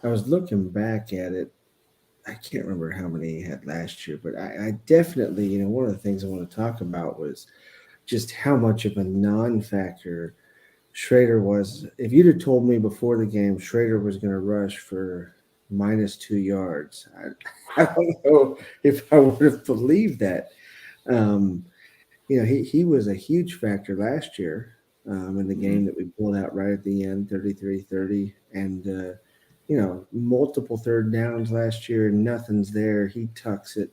I was looking back at it. I can't remember how many he had last year, but I definitely, one of the things I want to talk about was just how much of a non-factor Shrader was. If you'd have told me before the game Shrader was going to rush for -2 yards, I don't know if I would have believed that. Um, he was a huge factor last year in the Hmm. game that we pulled out right at the end, 33-30, and multiple third downs last year, and nothing's there. He tucks it,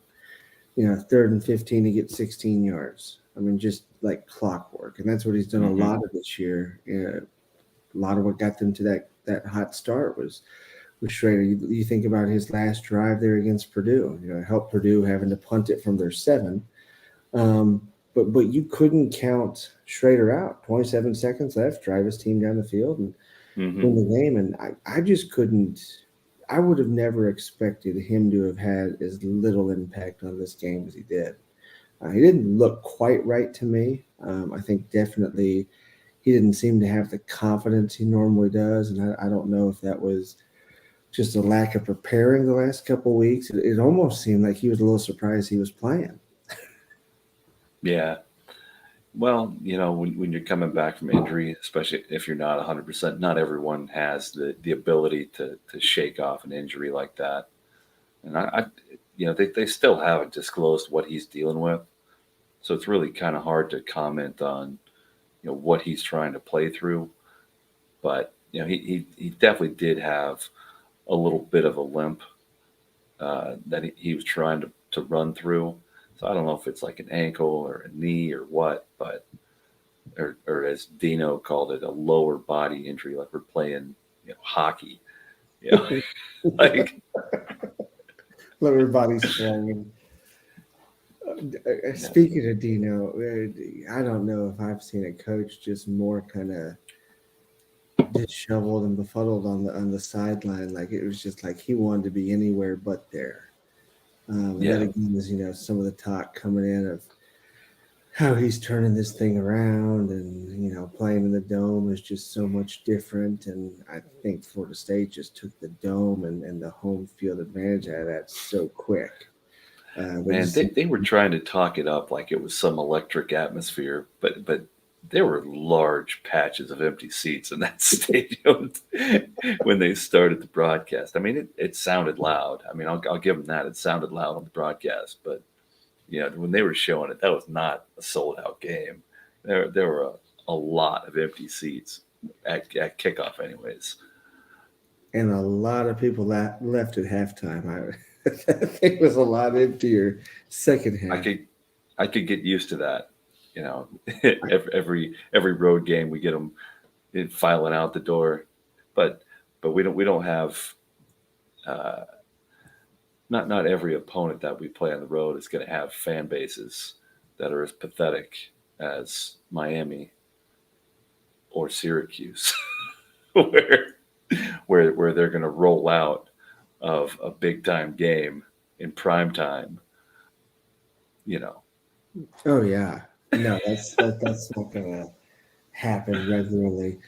3rd and 15 to get 16 yards. I mean, just like clockwork, and that's what he's done a Hmm. lot of this year. A lot of what got them to that hot start was Schrader. You think about his last drive there against Purdue. Helped Purdue having to punt it from their 7. Um, but you couldn't count Schrader out. 27 seconds left, drive his team down the field and Hmm. win the game. And I just couldn't. I would have never expected him to have had as little impact on this game as he did. He didn't look quite right to me. I think definitely he didn't seem to have the confidence he normally does, and I don't know if that was just a lack of preparing the last couple of weeks. It almost seemed like he was a little surprised he was playing. Yeah. Well, when you're coming back from injury, especially if you're not 100%, not everyone has the ability to shake off an injury like that. And they still haven't disclosed what he's dealing with. So it's really kind of hard to comment on, what he's trying to play through. But, he definitely did have a little bit of a limp that he was trying to run through. So I don't know if it's like an ankle or a knee or what, but or as Dino called it, a lower body injury, like we're playing, hockey. You know, like Lower body swelling. you know, Speaking of Dino, I don't know if I've seen a coach just more kind of disheveled and befuddled on the sideline. Like it was just like he wanted to be anywhere but there. And that yeah, again is some of the talk coming in of how he's turning this thing around, and playing in the dome is just so much different. And I think Florida State just took the dome and the home field advantage out of that so quick. They man, just they were trying to talk it up like it was some electric atmosphere, but there were large patches of empty seats in that stadium when they started the broadcast. I mean, it sounded loud. I mean, I'll give them that. It sounded loud on the broadcast, but when they were showing it, that was not a sold out game. There were a lot of empty seats at kickoff, anyways. and a lot of people left at halftime. I think it was a lot emptier second I half. could I could get used to that. You know, every road game we get them filing out the door, but we don't have uh, not every opponent that we play on the road is going to have fan bases that are as pathetic as Miami or Syracuse, where where they're going to roll out of a big time game in prime time. You know, Oh yeah, no, that's not gonna happen regularly.